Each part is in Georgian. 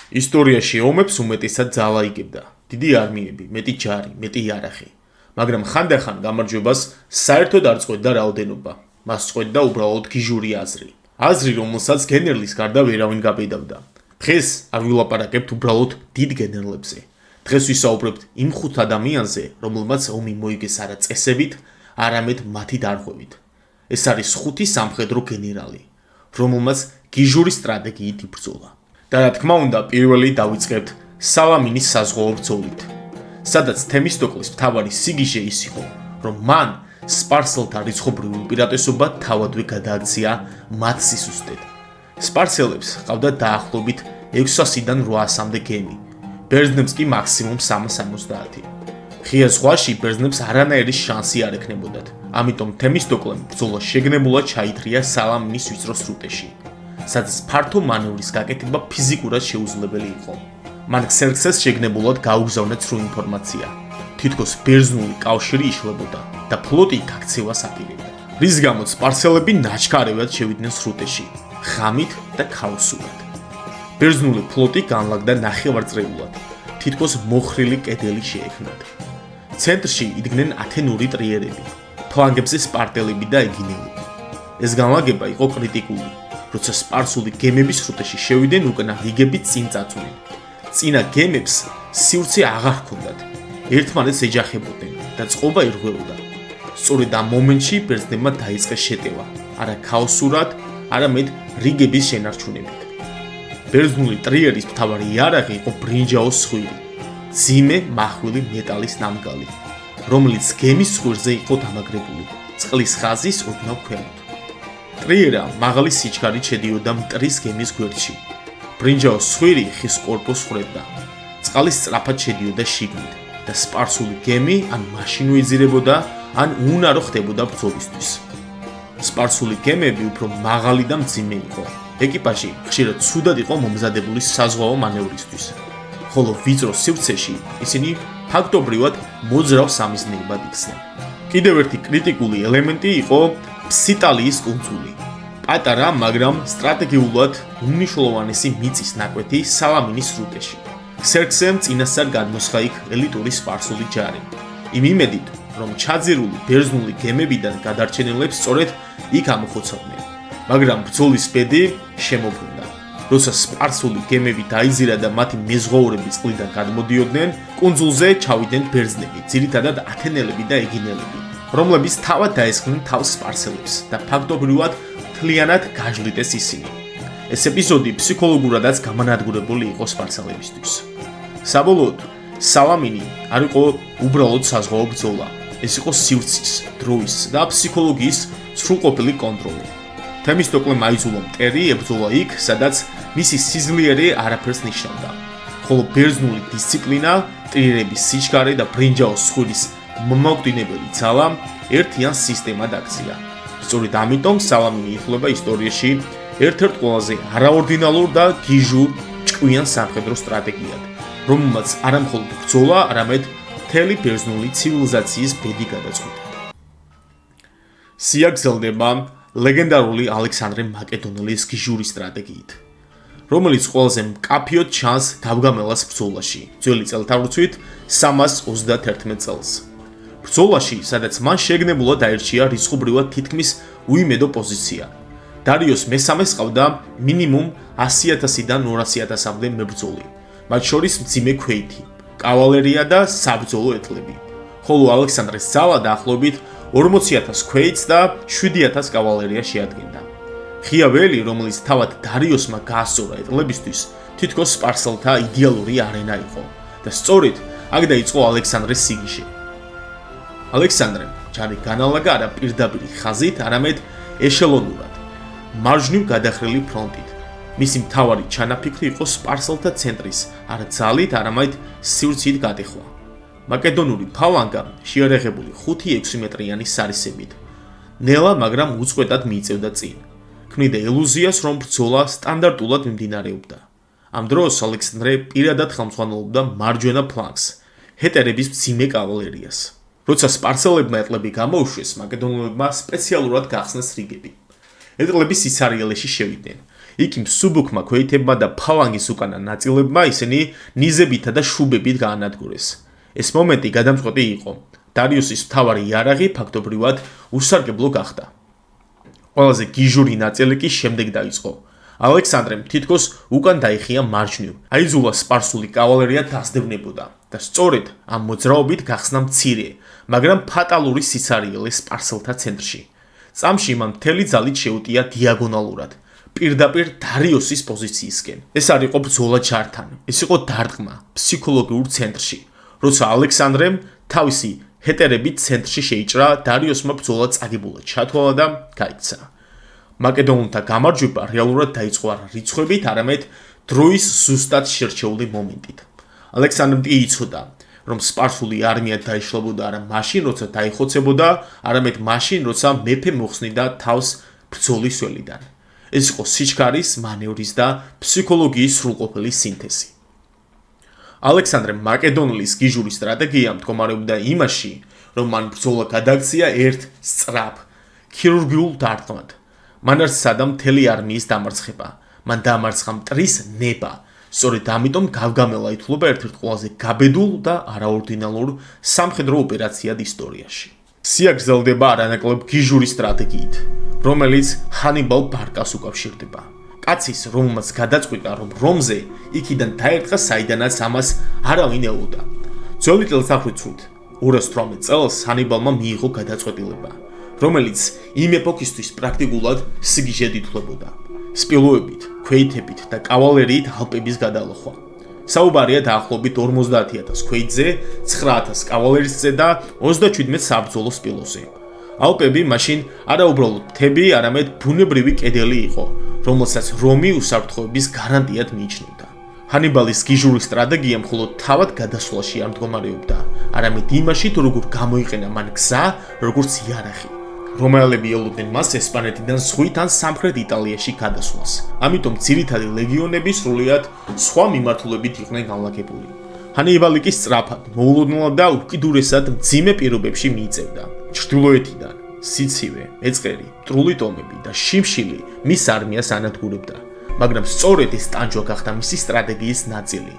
ისტორიაში ომებს უმეტესად ძალა იგებდა. დიდი არმიები, მეტი ჯარი, მეტი იარაღი. მაგრამ ხანდახან გამარჯვებას საერთოდ არ წყვეტდა რაოდენობა. მას წყვეტდა უბრალოდ გიჟური აზრი. აზრი, რომელსაც გენერლის გარდა ვერავინ გაბედავდა. დღეს არ ვილაპარაკებთ უბრალოდ დიდ გენერლებზე. დღეს ვისაუბრებთ იმ ხუთ ადამიანზე, რომელმაც ომი მოიგეს არა წესებით, არამედ მათი დარღვევით. ეს არის ხუთი სამხედრო გენერალი, რომელმაც გიჟური სტრატეგიით იბრძოლა. და რა თქმა უნდა, პირველი დავიწყებთ სალამინის საზღვაო ბრძოლით, სადაც თემისტოკლეს მთავარი სიგიჟე ის იყო, რომ მან სპარსელთა რიცხობრივი უპირატესობა თავადვე გადააქცია მათ სისუსტედ. სპარსელებს ჰყავდა დაახლოებით 600-დან 800-მდე გემი, ბერძნებს კი მაქსიმუმ 370. ღია ზღვაში ბერძნებს არანაირი შანსი არ ექნებოდათ, ამიტომ თემისტოკლემ ბრძოლა შეგნებულად ჩაითრია სალამინის ვიწრო სრუტეში, სადაც ფართო მანევრის გაკეთება ფიზიკურად შეუძლებელი იყო. მან ქსერქსეს შეგნებულად გაუგზავნა ცრუ ინფორმაცია, თითქოს ბერძნული კავშირი იშლებოდა და ფლოტი გაქცევას აპირებდა, რის გამოც სპარსელები ნაჩქარევად შევიდნენ სრუტეში, ღამით და ქაოსურად. ბერძნული ფლოტი განლაგდა ნახევარწრიულად, თითქოს მოხრილი კედელი შეექმნათ. ცენტრში იდგნენ ათენური ტრიერები, ფლანგებზე სპარტელები და ეგინელები. ეს განლაგება იყო კრიტიკული, როცა სპარსული გემები სრუტეში შევიდნენ, უკანა რიგები წინ წაწვდნენ. წინა გემებს სივრცე აღარ ჰქონდათ, ერთმანეთს ეჯახებოდნენ და წყობა ირღვეოდა. სწორედ ამ მომენტში ბერძნებმა დაიწყეს შეტევა, არა ქაოსურად, არამედ რიგების შენარჩუნებით. ბერძნული ტრიერის მთავარი იარაღი იყო ბრინჯაოს სხვირი, ძიმე მახვილი მეტალის ნამგალი, რომელიც გემის სხვირზე იყო დამაგრებული, წყლის ხაზის ოდნავ ქვემოთ. ტრიერა მაღალი სიჩქარით შედიოდა მტრის გემის გვერდში. ბრინჯაოს სხვირი ხის კორპუსს ხვდებდა, წყალი სწრაფად შედიოდა შიგნით და სპარსული გემი ან მაშინ უეძირებოდა, ან უნარო ხდებოდა ბრძოლისთვის. სპარსული გემები უფრო მაღალი და მძიმე იყო. ეკიპაჟი ხშირად ცუდად იყო მომზადებული საზღვაო მანევრისთვის, ხოლო ვიწრო სივრცეში ისინი ფაქტობრივად მოძრავ სამიზნეებად იქცნენ. კიდევ ერთი კრიტიკული ელემენტი იყო ფსიტალიის კუნძული, პატარა, მაგრამ სტრატეგიულად უმნიშვნელოვანესი მიწის ნაკვეთი სალამინის სრუტეში. ქსერქსემ წინასწარ გადმოსხა იქ ელიტური სპარსული ჯარი, იმ იმედით, რომ ჩაძირული ბერძნული გემებიდან გადარჩენილებს სწორედ იქ ამოხოცავდნენ. მაგრამ ბრძოლის ბედი შემოbrunდა. როცა სპარსული გემები დაიზირა და მათი მეზღვაურები წყლიდან გადმოდიოდნენ, კუნძულზე ჩავიდნენ ბერძნები, ძირითადად ათენელები და ეგინელები, რომლებიც თავად დაესხნენ თავს სპარსელებს და ფაქტობრივად მთლიანად გაჟლიტეს ისინი. ეს ეპიზოდი ფსიქოლოგურადაც გამანადგურებული იყო სპარსელებისთვის. საბოლოოდ, სალამინი არ იყო უბრალოდ საზღვაო ბრძოლა, ეს იყო სივრცის, დროის და ფსიქოლოგიის სრულყოფილი კონტროლი. თემისტოკლემ აიძულა მტერი ებრძოლა იქ, სადაც მისი სიძლიერე არაფერს ნიშნავდა, ხოლო ბერძნული დისციპლინა, ტრიერების სიჩქარე და ბრინჯაოს სხვირის მომაკვდინებელი ძალა ერთიან სისტემად აქცია. სწორედ ამიტომ სალამინი ითვლება ისტორიაში ერთ-ერთ ყველაზე არაორდინალურ და გიჟურ ჭკვიან სამხედრო სტრატეგიად, რომელმაც არა მხოლოდ ბრძოლა, არამედ მთელი ბერძნული ცივილიზაციის ბედი გადაწყვიტა. სია გრძელდება ლეგენდარული ალექსანდრე მაკედონელის გიჟური სტრატეგიით, რომელიც ყველაზე მკაფიოდ ჩანს გავგამელას ბრძოლაში, ძველი წელთაღრიცხვით 331 წელს. ბრძოლაში, სადაც მან შეგნებულად აირჩია რიცხობრივად თითქმის უიმედო პოზიცია. დარიოს მესამეს ყავდა მინიმუმ 100,000-დან 200,000-მდე მებრძოლი, მათ შორის მძიმე ქვეითი, კავალერია და საბრძოლო ეტლები, ხოლო ალექსანდრეს ძალა დაახლოებით 40,000 ქვეითს და 7,000 კავალერია შეადგენდა. ღია ველი, რომელიც თავად დარიოსმა გაასწორა ეტლებისთვის, თითქოს სპარსელთა იდეალური არენა იყო და სწორედ აქ დაიწყო ალექსანდრეს სიგიჟე. ალექსანდრემ ჯარი განალაგა არა პირდაპირ ხაზით, არამედ ეშელონურად, მარჯვნივ გადახრილი ფრონტით. მისი მთავარი ჩანაფიქრი იყო სპარსელთა ცენტრის არა ძალით, არამედ სივრცით გადეხვა. მაკედონური ფალანგა შეიარაღებული 5-6 მეტრიანი სარისებით, ნელა, მაგრამ უწყვეტად მიიწევდა წინ. ქმნიდა ილუზიას, რომ ბრძოლა სტანდარტულად მიმდინარეობდა. ამ დროს ალექსანდრე პირადად ხელმძღვანელობდა მარჯვენა ფლანგს, ჰეტერების მძიმე კავალერიას. როცა სპარსელებმა ეტლები გამოუშვეს, მაკედონელებმა სპეციალურად გახსნეს რიგები. ეტლები სიცარიელეში შევიდნენ. იქ იმ მსუბუქმა ქვეითებმა და ფალანგის უკანა ნაწილებმა ისინი ნიზებითა და შუბებით გაანადგურეს. ეს მომენტი გადამწყვეტი იყო. დარიუსის მთავარი იარაღი ფაქტობრივად უსარგებლო გახდა. ყველაზე გიჟური ნაწილი კი შემდეგ დაიწყო. ალექსანდრემ თითქოს უკან დაიხია მარჯვნივ. აიძულა სპარსული კავალერია დასდევნებოდა და სწორედ ამ მოძრაობით გახსნა მცირე, მაგრამ ფატალური სიცარიელე სპარსელთა ცენტრში. წამში მან მთელი ძალით შეუტია დიაგონალურად, პირდაპირ დარიუსის პოზიციისკენ. ეს არ იყო ბრძოლა ჯართან, ეს იყო დარტყმა ფსიქოლოგიურ ცენტრში. როცა ალექსანდრემ თავისი ჰეტერებით ცენტრში შეიჭრა, დარიუსმა ბრძოლა წაგებულად ჩათვალა და გაიქცა. მაკედონელთა გამარჯვება რეალურად დაიწყო არა რიცხვებით, არამედ დროის ზუსტად შერჩეული მომენტით. ალექსანდრემ კი იცოდა, რომ სპარსული არმია დაიშლებოდა არა მაშინ, როცა დაიხოცებოდა, არამედ მაშინ, როცა მეფე მოხსნიდა თავს ბრძოლის ველიდან. ეს იყო სიჩქარის, მანევრის და ფსიქოლოგიის სრულყოფილი სინთეზი. ალექსანდრემ მაკედონელის გიჟური სტრატეგია მდგომარეობდა იმაში, რომ მან ბრძოლა გადაქცია ერთ სწრაფ ქირურგიულ დარტყმად. მან არ სცადა მთელი არმიის დამარცხება. მან დაამარცხა მტრის ნება. სწორედ ამიტომ გავგამელა ითვლება ერთ-ერთ ყველაზე გაბედულ და არაორდინალურ სამხედრო ოპერაციად ისტორიაში. სია გრძელდება არანაკლებ გიჟური სტრატეგიით, რომელიც ჰანიბალ ბარკას უკავშირდება. კაცის, რომელმაც გადაწყვიტა, რომ რომზე იქიდან დაერტყა, საიდანაც ამას არავინ ელოდა. ძველი წელთაღრიცხვით 218 წელს ჰანიბალმა მიიღო გადაწყვეტილება, რომელიც იმ ეპოქისთვის პრაქტიკულად სიგიჟედ ითვლებოდა. სპილოებით, ქვეითებით და კავალერიით ალპების გადალახვა. საუბარია დაახლოებით 50,000 ქვეითზე, 9,000 კავალერისზე და 37 საბრძოლო სპილოზე. ალპები მაშინ არა უბრალოდ მთები, არამედ ბუნებრივი კედელი იყო, რომელსაც რომი უსაფრთხოების გარანტიად მიიჩნევდა. ჰანიბალის გიჟური სტრატეგია მხოლოდ თავად გადასვლაში არ მდგომარეობდა, არამედ იმაში, თუ როგორ გამოიყენა მან გზა, როგორც იარაღი. რომაელები ელოდნენ მას ესპანეთიდან ზღვით ან სამხრეთ იტალიაში გადასვლას. ამიტომ ძირითადი ლეგიონები სრულიად სხვა მიმართულებით იყვნენ განლაგებული. ჰანიბალი კი სწრაფად, მოულოდნელად და უკიდურესად მძიმე პირობებში მიიწევდა. ჩრდილოეთიდან სიცივე, მეწყერი, მტრული ტომები და შიმშილი მის არმიას ანადგურებდა, მაგრამ სწორედ ეს ტანჯვა გახდა მისი სტრატეგიის ნაწილი.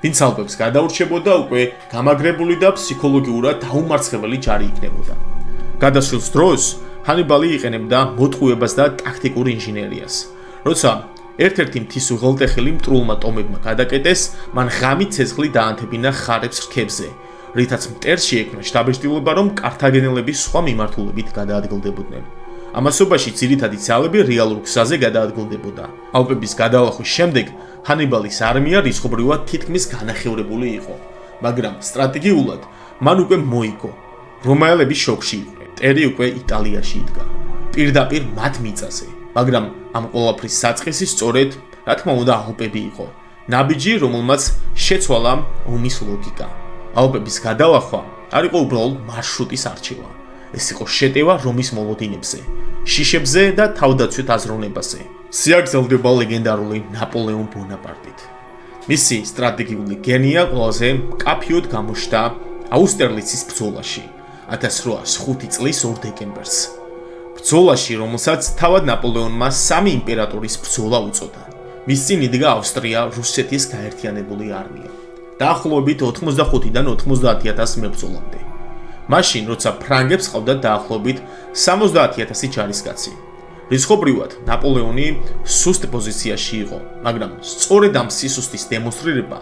ვინც ალპებს გადაურჩებოდა, უკვე გამაგრებული და ფსიქოლოგიურად დაუმარცხებელი ჯარი იქნებოდა. გადასვლის დროს ჰანიბალი იყენებდა მოტყუებას და ტაქტიკურ ინჟინერიას. როცა ერთ-ერთი მთის უღელტეხილი მტრულმა ტომებმა გადაკეტეს, მან ღამით ცეცხლი დაანთებინა ხარებს რქებზე, რითაც მტერს შეექმნა შთაბეჭდილება, რომ კართაგენელები სხვა მიმართულებით გადაადგილდებოდნენ. ამასობაში ძირითადი ძალები რეალურ გზაზე გადაადგილდებოდა. ალპების გადალახვის შემდეგ ჰანიბალის არმია რისხობრივად თითქმის განახევრებული იყო, მაგრამ სტრატეგიულად მან უკვე მოიგო. რომაელები შოკში იყვნენ. მტერი უკვე იტალიაში იდგა, პირდაპირ მათ მიწაზე. მაგრამ ამ ყველაფრის საწყისი სწორედ, რა თქმა უნდა, ალპები იყო. ნაბიჯი, რომელმაც შეცვალა ომის ლოგიკა. ალპების გადალახვა არ იყო უბრალოდ მარშრუტის არჩევა. ეს იყო შეტევა რომის მოლოდინებზე, შიშებზე და თავდაცვით აზროვნებაზე. სია გრძელდება ლეგენდარული ნაპოლეონ ბონაპარტით. მისი სტრატეგიული გენია ყველაზე მკაფიოდ გამოჩნდა აუსტერლიცის ბრძოლაში 1805 წლის 2 დეკემბერს. ბრძოლაში, რომელსაც თავად ნაპოლეონმა სამი იმპერატორის ბრძოლა უწოდა. მის წინ იდგა ავსტრია, რუსეთის გაერთიანებული არმია. დაახლოებით 85-დან 90,000 მებრძოლამდე. მაშინ, როცა ფრანგებს ყავდათ დაახლოებით 70,000 ჯარისკაცი. რისხობრივად, ნაპოლეონი სუსტ პოზიციაში იყო, მაგრამ სწორედ ამ სისუსტის დემონსტრირება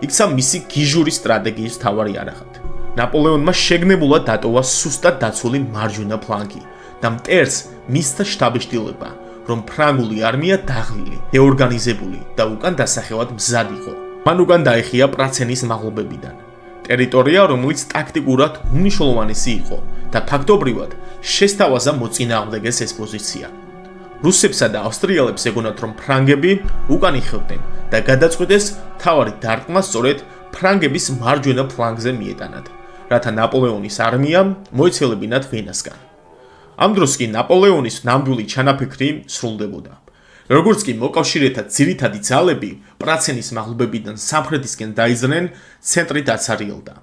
იქცა მისი გიჟური სტრატეგიის მთავარი იარაღად. ნაპოლეონმა შეგნებულად დატოვა სუსტად დაცული მარჯვენა ფლანგი და მტერს მისცა შთაბეჭდილება, რომ ფრანგული არმია დაღლილი, დეორგანიზებული და უკან დასახევად მზად იყო. მან უკან დაეხია პრაცენის მაღლობებიდან. ტერიტორია, რომელიც ტაქტიკურად უმნიშვნელოვანესი იყო და ფაქტობრივად შესთავაზა მოწინააღმდეგეს ეს პოზიცია. რუსებსა და ავსტრიელებს ეგონათ, რომ ფრანგები უკან იხევდნენ და გადაწყვიტეს თავარი დარტყმა სწორედ ფრანგების მარჯვენა ფლანგზე მიეტანათ, რათა ნაპოლეონის არმიამ მოეცელებინათ ვენასგან. ამ დროს კი ნაპოლეონის ნამდვილი ჩანაფიქრი სრულდებოდა. როგორც კი მოკავშირეთა ძირითადი ძალები პრაცენის მაღლობებიდან სამხრეთისკენ დაიძრნენ, ცენტრი დაცარიელდა.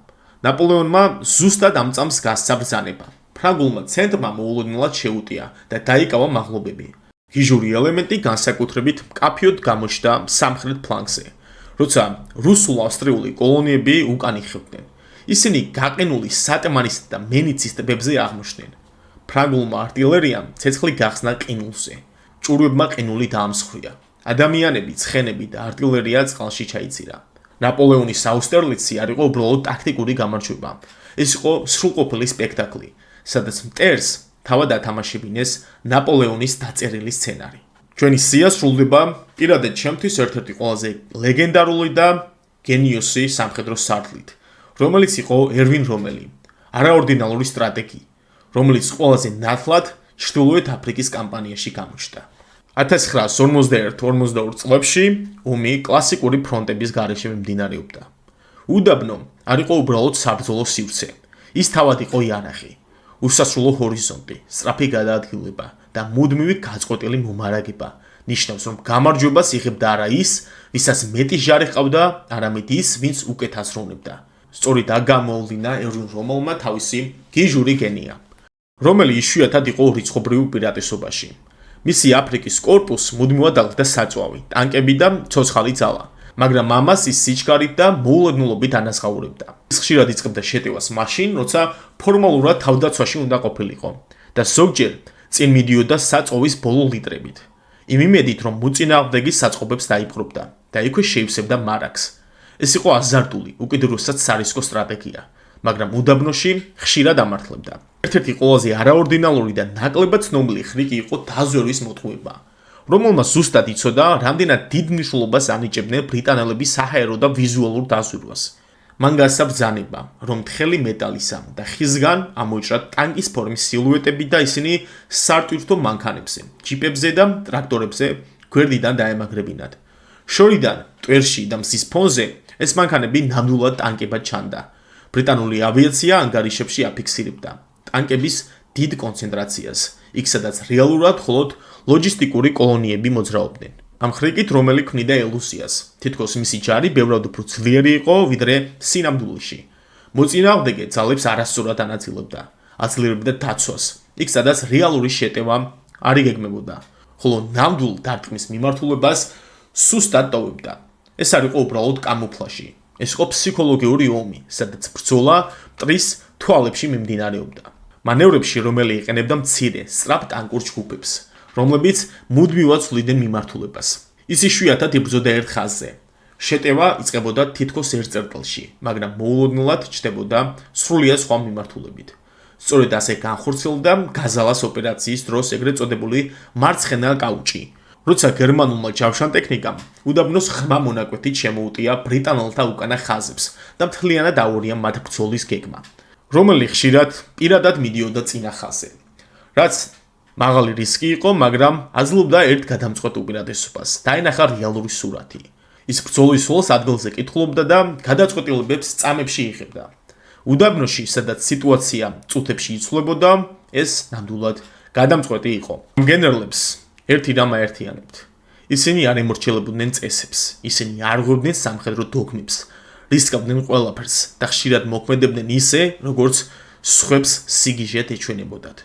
ნაპოლეონმა ზუსტად ამ წამს გასცა ბრძანება. ფრანგულმა ცენტრმა მოულოდნელად შეუტია და დაიკავა მაღლობები. გიჟური ელემენტი განსაკუთრებით მკაფიოდ გამოჩნდა სამხრეთ ფლანგზე, როცა რუსულ-ავსტრიული კოლონიები უკან იხევდნენ. ისინი გაყინული სატმანისა და მენიცის ტბებზე აღმოჩნდნენ. ფრანგულმა არტილერიამ ცეცხლი გახსნა ყინულზე. ჭურვებმა ყინული დაამსხვრია. ადამიანები, ცხენები და არტილერია წყალში ჩაიცირა. ნაპოლეონის აუსტერლიცი არ იყო უბრალოდ ტაქტიკური გამარჯვება. ეს იყო სრულყოფილი სპექტაკლი, სადაც მტერს თავად ათამაშებინეს ნაპოლეონის დაწერილი სცენარი. ჩვენი სია სრულდება პირადად ჩემთვის ერთ-ერთი ყველაზე ლეგენდარული და გენიოსი სამხედრო სარდლით, რომელიც იყო ერვინ რომელი, არაორდინალური სტრატეგი, რომელიც ყველაზე ნათლად ჩრდილოეთ აფრიკის კამპანიაში გამოჩნდა. 1941-42 წლებში ომი კლასიკური ფრონტების გარეშე მიმდინარეობდა. უდაბნო არ იყო უბრალოდ საბრძოლო სივრცე, ის თავად იყო იარაღი, უსასრულო ჰორიზონტი, სწრაფი გადაადგილება და მუდმივი გაწყვეტილი მომარაგება. ნიშნავს, რომ გამარჯვებას იღებდა არა ის, ვისაც მეტი ჟარი ჰყავდა, არამედ ის, ვინც უკეთ აზროვნებდა. სწორედ აქ გამოავლინა ერვინ რომელმა თავისი გიჟური გენია. რომელი იშვიათად იყო რიცხობრივ უპირატესობაში. მისი აფრიკის კორპუსს მუდმივად აღდა საწვავი, ტანკები და ცოცხალი ძალა, მაგრამ ამას ის სიჩქარით და მოულოდნელობით ანაზღაურებდა. ის ხშირად იწყებდა შეტევას მაშინ, როცა ფორმალურად თავდაცვაში უნდა ყოფილიყო და ზოგჯერ წინ მიდიოდა საწვავის ბოლო ლიტრებით. იმ იმედით, რომ მოწინააღმდეგის საწყობებს დაიპყრობდა და იქვე შეივსებდა მარაგს. ეს იყო აზარტული, უკიდურესად სარისკო სტრატეგია, მაგრამ უდაბნოში ხშირად ამართლებდა. ერთ-ერთი ყველაზე არაორდინალური და ნაკლებად ცნობილი ხრიკი იყო დაზვერვის მოთხოვება, რომელმაც ზუსტად იცოდა, რამდენად დიდ მნიშვნელობას ანიჭებდნენ ბრიტანელები საჰაერო და ვიზუალურ დაზვერვას. მან გასცა ბრძანება, რომ თხელი მეტალისა და ხისგან ამოიჭრა ტანკის ფორმის სილუეტები და ისინი სარტვირთო მანქანებზე, ჯიპებზე და ტრაქტორებზე გვერდიდან დაემაგრებინათ. შორიდან, ტვერში და მზის ფონზე ეს მანქანები ნამდვილად ტანკებად ჩანდა. ბრიტანული ავიაცია ანგარიშებში აფიქსირებდა ტანკების დიდ კონცენტრაციას, იქ სადაც რეალურად მხოლოდ ლოჯისტიკური კოლონიები მოძრაობდნენ. ამ ხრიკით რომელი ქმნიდა ელუზიას, თითქოს მისი ჯარი ბევრად უფრო ძლიერი იყო, ვიდრე სინამდვილეში. მოწინააღმდეგე ძალებს არასწორად ანაწილებდა, აძლიერებდა დაცვას, იქ სადაც რეალური შეტევა არ იგეგმებოდა, ხოლო ნამდვილ დარტყმის მიმართულებას სუსტად ტოვებდა. ეს არ იყო უბრალოდ კამუფლაჟი, ეს იყო ფსიქოლოგიური ომი, სადაც ბრძოლა მტრის თვალებში მიმდინარეობდა. მანევრებში რომელი იყენებდა მცირე, სწრაფ ტანკურ ჯგუფებს, რომლებიც მუდმივად ცვლიდნენ მიმართულებას. ის იშვიათად იბრძოდა ერთ ხაზზე. შეტევა იწყებოდა თითქოს ერთ წერტილში, მაგრამ მოულოდნელად ჩნდებოდა სრულიად სხვა მიმართულებით. სწორედ ასე განხორციელდა გაზალას ოპერაციის დროს ეგრეთ წოდებული მარცხენა კაუჭი, როცა გერმანულმა ჯავშანტექნიკამ უდაბნოს ღრმა მონაკვეთით შემოუტია ბრიტანელთა უკანა ხაზებს და მთლიანად აუარია მათ ბრძოლის გეგმა, რომელი ხშირად პირადად მიდიოდა წინა ხაზზე, რაც მაღალი რისკი იყო, მაგრამ აძლევდა ერთ გადამწყვეტ უპირატესობას, დაენახა რეალური სურათი. ის ბრძოლის სულს ადგილზე კითხულობდა და გადაწყვეტილებებს წამებში იღებდა. უდაბნოში, სადაც სიტუაცია წუთებში იცვლებოდა, ეს ნამდვილად გადამწყვეტი იყო. გენერლებს ერთი რამ აერთიანებთ. ისინი არ ემორჩილებოდნენ წესებს, ისინი არ ღვევდნენ სამხედრო დოგმებს, რისკავდნენ ყველაფერს და ხშირად მოქმედებდნენ ისე, როგორც სხვებს სიგიჟეთ ეჩვენებოდათ.